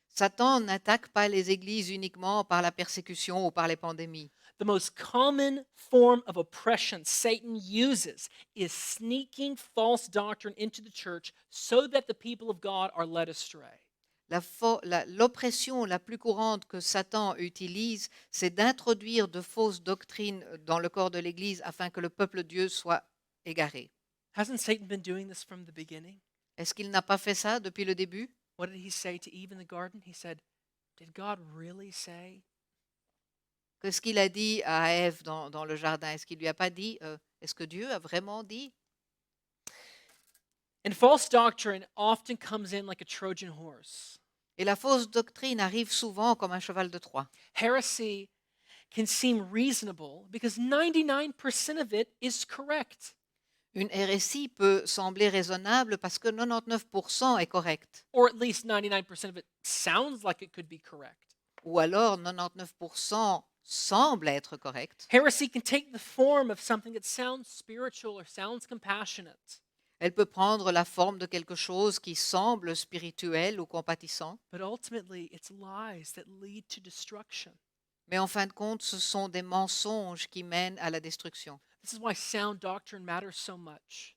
Satan n'attaque pas les églises uniquement par la persécution ou par les pandémies.
The most common form of oppression Satan uses is sneaking false doctrine into the church so that the people of God are led astray.
L'oppression la plus courante que Satan utilise, c'est d'introduire de fausses doctrines dans le corps de l'Église afin que le peuple de Dieu soit égaré.
Hasn't Satan been doing this from the beginning?
Est-ce qu'il n'a pas fait ça depuis le début?
What did he say to Eve in the garden? He said, "Did God really say?"
Qu'est-ce qu'il a dit à Ève dans le jardin? Est-ce qu'il lui a pas dit, est-ce que Dieu a vraiment dit?
And false doctrine often comes in like a Trojan horse.
Et la fausse doctrine arrive souvent comme un cheval de Troie.
Heresy can seem reasonable because 99% of it is correct.
Une hérésie peut sembler raisonnable parce que 99% est correct.
Or at least 99% of it sounds like it could be correct.
Ou alors 99% semble être correct.
Heresy can take the form of something that sounds spiritual or sounds compassionate,
Elle peut prendre la forme de quelque chose qui semble spirituel ou compatissant,
but ultimately it's lies that lead to destruction.
mais en fin de compte, ce sont des mensonges qui mènent à la destruction.
This is why sound doctrine matters so much.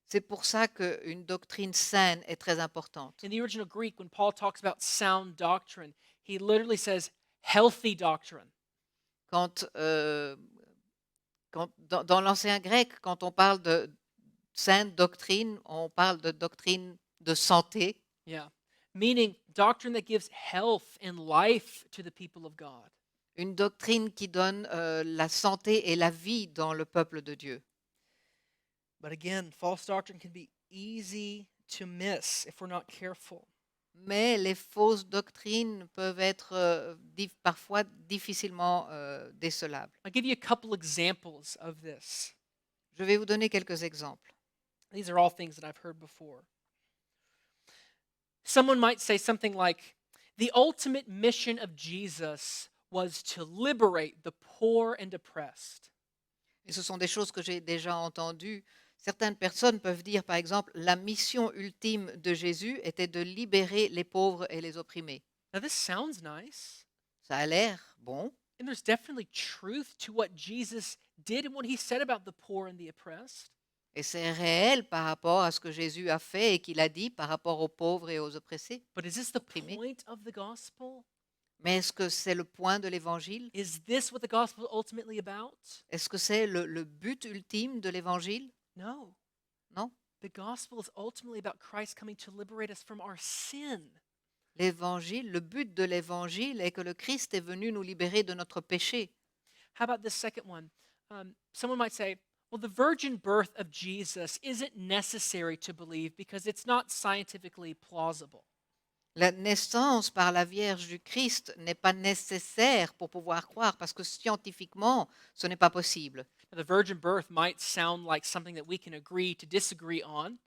C'est pour ça qu'une doctrine saine est très importante.
In the original Greek, when Paul talks about sound doctrine, he literally says healthy doctrine.
Quand, dans l'ancien grec, quand on parle de sainte doctrine, on parle de doctrine de santé,
Yeah. Meaning doctrine that gives health and life to the people of God.
une doctrine qui donne la santé et la vie dans le peuple de Dieu.
But again, false doctrine can be easy to miss if we're not careful.
Mais les fausses doctrines peuvent être parfois difficilement décelables.
I'll give you a couple examples of this.
Je vais vous donner quelques exemples.
These are all things that I've heard before. Someone might say something like, the ultimate mission of Jesus was to liberate the poor and oppressed.
Et ce sont des choses que j'ai déjà entendues. Certaines personnes peuvent dire, par exemple, la mission ultime de Jésus était de libérer les pauvres et les opprimés.
Now, this sounds nice,
Ça a l'air bon,
and there's definitely truth to what Jesus did and what he said about the poor and the oppressed.
et c'est réel par rapport à ce que Jésus a fait et qu'il a dit par rapport aux pauvres et aux oppressés.
But is this the
Opprimés.
point of the gospel?
Mais est-ce que c'est le point de l'Évangile?
Is this what the gospel is ultimately about?
Est-ce que c'est le but ultime de l'Évangile?
No.
Non.
The gospel is ultimately about Christ coming to liberate us from our sin.
L'Évangile, le but de l'Évangile est que le Christ est venu nous libérer de notre péché.
How about this second one? Someone might say, well, the virgin birth of Jesus isn't necessary to believe because it's not scientifically plausible.
La naissance par la Vierge du Christ n'est pas nécessaire pour pouvoir croire parce que scientifiquement, ce n'est pas possible.
Now, the virgin birth might sound like something that we can agree to disagree on,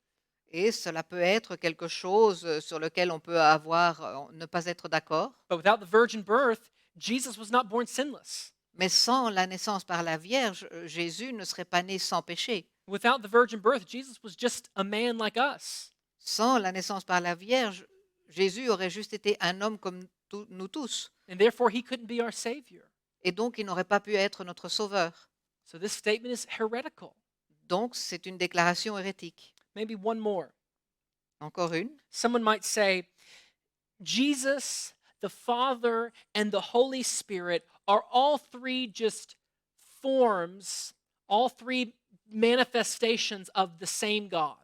Et cela peut être quelque chose sur lequel on peut ne pas être d'accord.
but without the virgin birth, Jesus was not born sinless.
Mais sans la naissance par la Vierge, Jésus ne serait pas né sans péché.
Without the virgin birth, Jesus was just a man like us.
Sans la naissance par la Vierge, Jésus aurait juste été un homme comme nous tous.
And therefore, he couldn't be our Savior.
Et donc, il n'aurait pas pu être notre sauveur.
So this statement is heretical.
Donc, c'est une déclaration hérétique.
Maybe one more.
Encore une.
Someone might say, Jesus, the Father, and the Holy Spirit are all three just forms all three manifestations of the same God.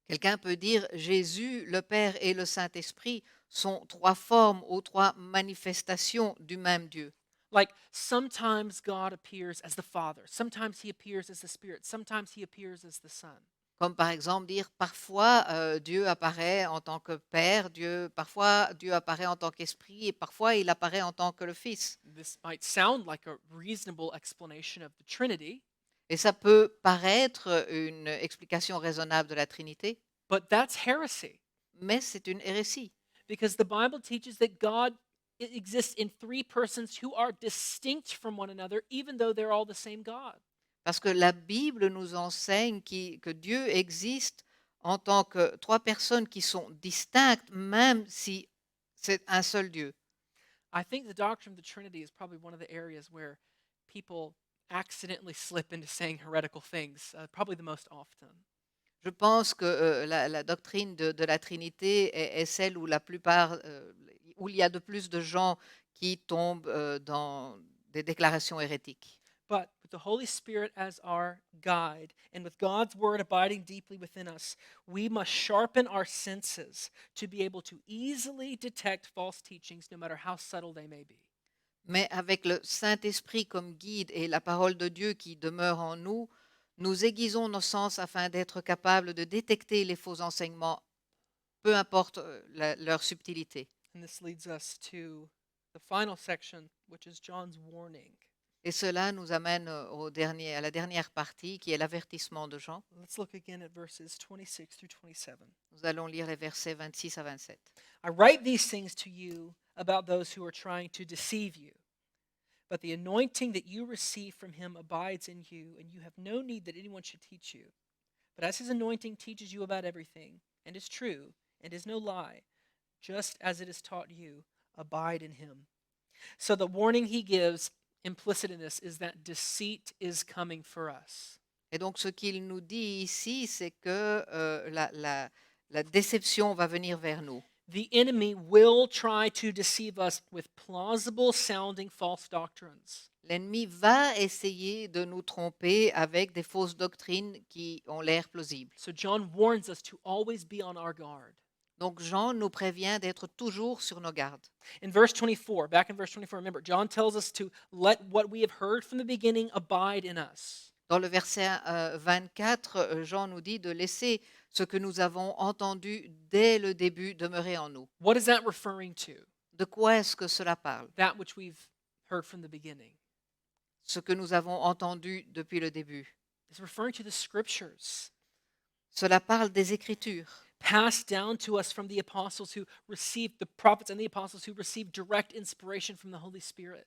Quelqu'un peut dire Jésus, le Père et le Saint-Esprit sont trois formes ou trois manifestations du même Dieu.
Like sometimes God appears as the Father, sometimes he appears as the Spirit, sometimes he appears as the Son.
Comme par exemple dire parfois Dieu apparaît en tant que Père, parfois Dieu apparaît en tant qu'Esprit et parfois il apparaît en tant que le Fils.
This might sound like a reasonable explanation of the Trinity,
Et ça peut paraître une explication raisonnable de la Trinité,
but that's heresy
mais c'est une hérésie.
because the Bible teaches that God exists in three persons who are distinct from one another, even though they're all the same God.
Parce que la Bible nous enseigne que Dieu existe en tant que trois personnes qui sont distinctes, même si c'est un seul Dieu.
I think the doctrine of the Trinity is probably one of the areas where people accidentally slip into saying heretical things, probably the most often.
Je pense que la doctrine de la Trinité est celle où où il y a de plus de gens qui tombent dans des déclarations hérétiques.
But with the Holy Spirit as our guide and with God's word abiding deeply within us, we must sharpen our senses to be able to easily detect false teachings, no matter how subtle they may be.
Mais avec le Saint-Esprit comme guide et la parole de Dieu qui demeure en nous, nous aiguisons nos sens afin d'être capables de détecter les faux enseignements, peu importe leur subtilité.
And this leads us to the final section, which is John's warning.
Et cela nous amène à la dernière partie qui est l'avertissement de Jean.
Let's look again at verses 26 through 27.
Nous allons lire les versets 26 à 27.
I write these things to you about those who are trying to deceive you. But the anointing that you receive from him abides in you, and you have no need that anyone should teach you. But as his anointing teaches you about everything, and is true, and is no lie, just as it is taught you, abide in him. So the warning he gives, implicit in this, is that deceit is coming for us.
Et donc ce qu'il nous dit ici, c'est que la déception va venir vers nous.
The enemy will try to deceive us with plausible sounding false doctrines.
L'ennemi va essayer de nous tromper avec des fausses doctrines qui ont l'air plausibles.
So John warns us to always be on our guard.
Donc Jean nous prévient d'être toujours sur nos gardes.
In verse 24, back in verse 24, remember, John tells us to let what we have heard from the beginning abide in us.
Dans le verset 24, Jean nous dit de laisser ce que nous avons entendu dès le début demeurer en nous.
What is that referring to?
De quoi est-ce que cela parle?
That which we've heard from the beginning.
Ce que nous avons entendu depuis le début.
It's referring to the scriptures
Cela parle des Écritures,
passed down to us from the apostles who received, the prophets and the apostles who received direct inspiration from the Holy Spirit.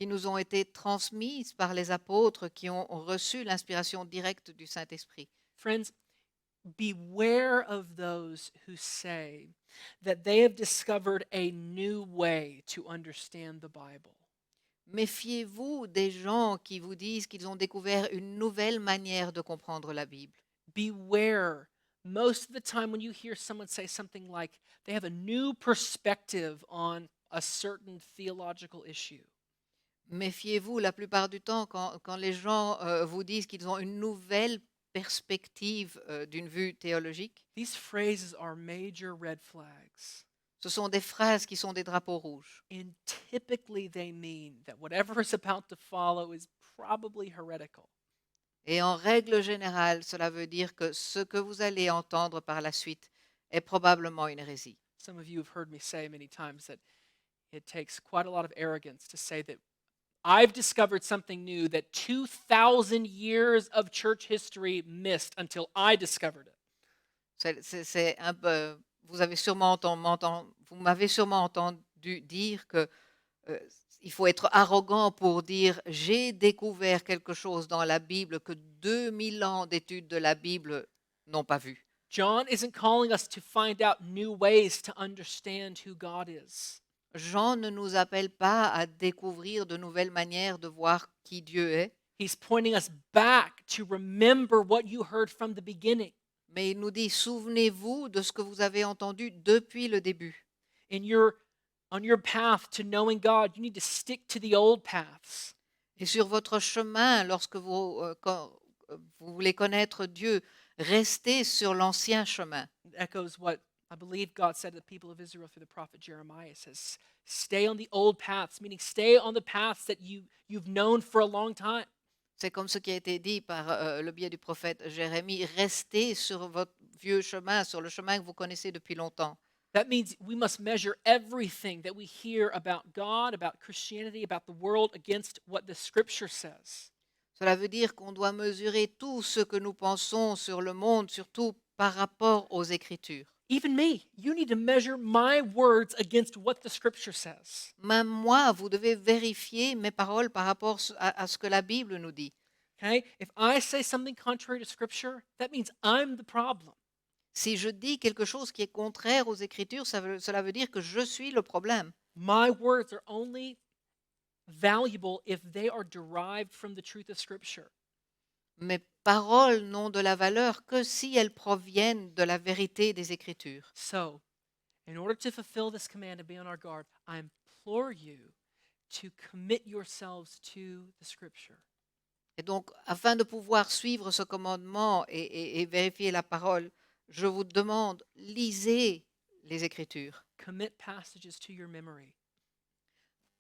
qui nous ont été transmises par les apôtres qui ont reçu l'inspiration directe du Saint-Esprit.
Friends, beware of those who say that they have discovered a new way to understand the Bible.
Méfiez-vous des gens qui vous disent qu'ils ont découvert une nouvelle manière de comprendre la Bible.
Beware. Most of the time, when you hear someone say something like they have a new perspective on a certain theological issue,
Méfiez-vous la plupart du temps quand les gens vous disent qu'ils ont une nouvelle perspective d'une vue théologique.
these phrases are major red flags.
Ce sont des phrases qui sont des drapeaux rouges.
And typically, they mean that whatever is about to follow is probably heretical.
Et en règle générale, cela veut dire que ce que vous allez entendre par la suite est probablement une hérésie.
Some of you have heard me say many times that it takes quite a lot of arrogance to say that I've discovered something new that 2,000 years of church history missed until I discovered it.
C'est un peu, vous m'avez sûrement entendu dire que il faut être arrogant pour dire j'ai découvert quelque chose dans la Bible que 2000 ans d'études de la Bible n'ont pas vu.
John isn't calling us to find out new ways to understand who God is.
Jean ne nous appelle pas à découvrir de nouvelles manières de voir qui Dieu est,
He's pointing us back to remember what you heard from the beginning.
mais il nous dit souvenez-vous de ce que vous avez entendu depuis le début.
On your path to knowing God, you need to stick to the old paths.
Et sur votre chemin, lorsque vous voulez connaître Dieu, restez sur l'ancien chemin.
It echoes what I believe God said to the people of Israel through the prophet Jeremiah. It says, stay on the old paths, meaning stay on the paths that you've known for a long time.
C'est comme ce qui a été dit par le biais du prophète Jérémie, restez sur votre vieux chemin, sur le chemin que vous connaissez depuis longtemps.
That means we must measure everything that we hear about God, about Christianity, about the world against what the scripture says.
Cela veut dire qu'on doit mesurer tout ce que nous pensons sur le monde, surtout par rapport aux Écritures.
Even me, you need to measure my words against what the scripture says.
Même moi, vous devez vérifier mes paroles par rapport à ce que la Bible nous dit.
Okay? If I say something contrary to scripture, that means I'm the problem.
Si je dis quelque chose qui est contraire aux Écritures, cela veut dire que je suis le problème.
My words are only valuable if they are derived from the truth of scripture.
Mes paroles n'ont de la valeur que si elles proviennent de la vérité des Écritures.
So, in order to fulfill this command and be on our guard, I implore you to commit yourselves to the scripture.
Et donc, afin de pouvoir suivre ce commandement et vérifier la parole, je vous demande, lisez les Écritures.
Commit passages to your memory.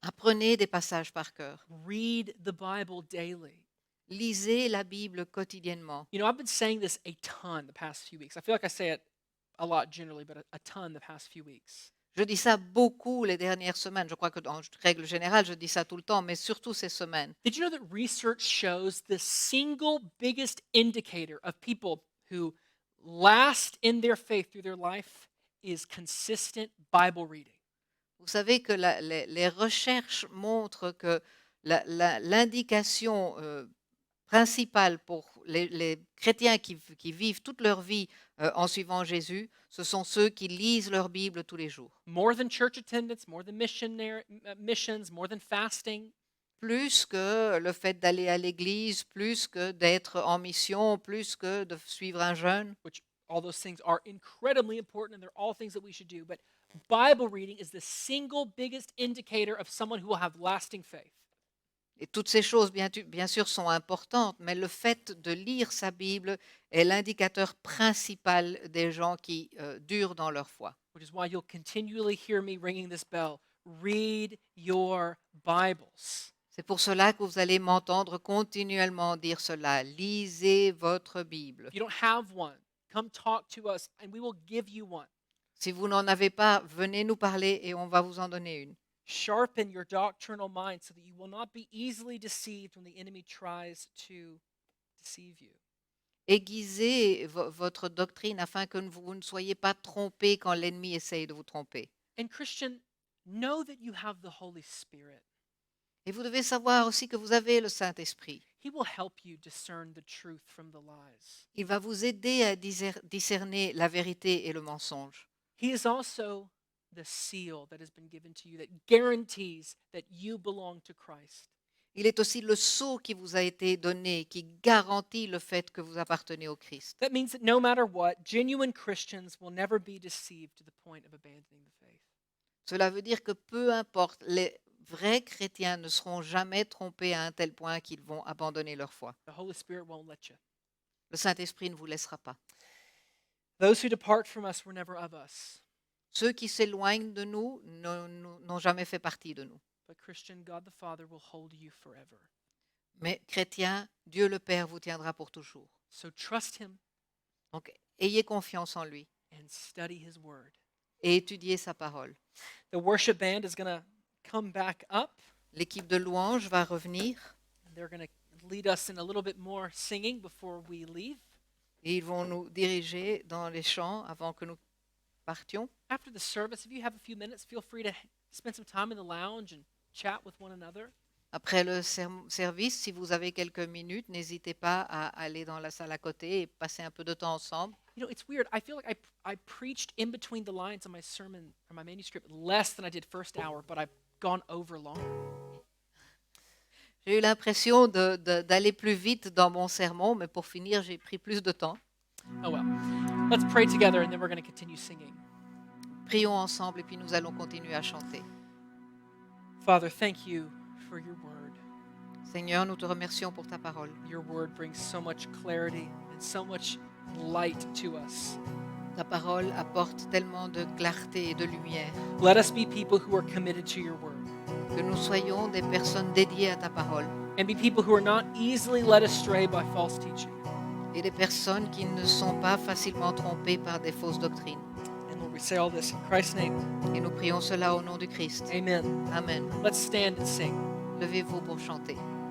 Apprenez des passages par cœur.
Read the Bible daily.
Lisez la Bible quotidiennement.
You know, I've been saying this a ton the past few weeks. I feel like I say it a lot generally, but a ton the past few weeks.
Je dis ça beaucoup les dernières semaines. Je crois que en règle générale, je dis ça tout le temps, mais surtout ces semaines.
Did you know that research shows the single biggest indicator of people who last in their faith through their life is consistent Bible reading?
Vous savez que les recherches montrent que l'indication principale pour les chrétiens qui vivent toute leur vie en suivant Jésus, ce sont ceux qui lisent leur Bible tous les jours.
More than church attendance, more than missions, more than fasting.
Plus que le fait d'aller à l'église, plus que d'être en mission, plus que de suivre un jeûne.
Which all those things are incredibly important and they're all things that we should do. But Bible reading is the single biggest indicator of someone who will have lasting faith.
Et toutes ces choses, bien sûr, sont importantes, mais le fait de lire sa Bible est l'indicateur principal des gens qui durent dans leur foi.
Which is why you'll continually hear me ringing this bell. Read your Bibles.
C'est pour cela que vous allez m'entendre continuellement dire cela. Lisez votre Bible.
If you don't have one, come talk to us and we will give you one.
Si vous n'en avez pas, venez nous parler et on va vous en donner une.
Sharpen your doctrinal mind so that you will not be easily deceived when the enemy tries to deceive you.
Aiguisez votre doctrine afin que vous ne soyez pas trompés quand l'ennemi essaye de vous tromper.
And Christian, know that you have the Holy Spirit.
Et vous devez savoir aussi que vous avez le Saint-Esprit.
He will help you discern the truth from the lies.
Il va vous aider à discerner la vérité et le mensonge.
He is also the seal that has been given to you that guarantees that you belong to Christ.
Il est aussi le sceau qui vous a été donné, qui garantit le fait que vous appartenez au Christ.
That means that no matter what, genuine Christians will never be deceived to the point of abandoning the faith.
Cela veut dire que peu importe, les vrais chrétiens ne seront jamais trompés à un tel point qu'ils vont abandonner leur foi.
The Holy Spirit won't let you.
Le Saint-Esprit ne vous laissera pas.
Those who depart from us were never of us.
Ceux qui s'éloignent de nous n'ont jamais fait partie de nous.
But Christian, God the Father will hold you forever.
Mais chrétiens, Dieu le Père vous tiendra pour toujours.
So trust Him
Donc, ayez confiance en lui
and study His Word.
et étudiez sa parole.
The worship band is going to come back up.
L'équipe de louange va revenir
And they're going to lead us in a little bit more singing before we leave.
et ils vont nous diriger dans les chants avant que nous partions.
After the service, if you have a few minutes, feel free to spend some time in the lounge and chat with one another.
Après le service, si vous avez quelques minutes, n'hésitez pas à aller dans la salle à côté et passer un peu de temps ensemble.
You know, it's weird. I feel like I preached in between the lines of my sermon or my manuscript less than I did first hour, but I've gone over longer.
J'ai eu l'impression d'aller plus vite dans mon sermon, mais pour finir, j'ai pris plus de temps.
Oh well. Let's pray together and then we're going to continue singing.
Prions ensemble et puis nous allons continuer à chanter.
Father, thank you for your word.
Seigneur, nous te remercions pour ta parole.
Your word brings so much clarity and so much light to us.
Ta parole apporte tellement de clarté et de lumière.
Let us be people who are committed to your word
Que nous soyons des personnes dédiées à ta parole
and be people who are not easily led astray by false teaching.
et des personnes qui ne sont pas facilement trompées par des fausses doctrines.
And Lord, we say all this in Christ's name.
Et nous prions cela au nom du Christ.
Amen.
Amen.
Let's stand and sing.
Levez-vous pour chanter.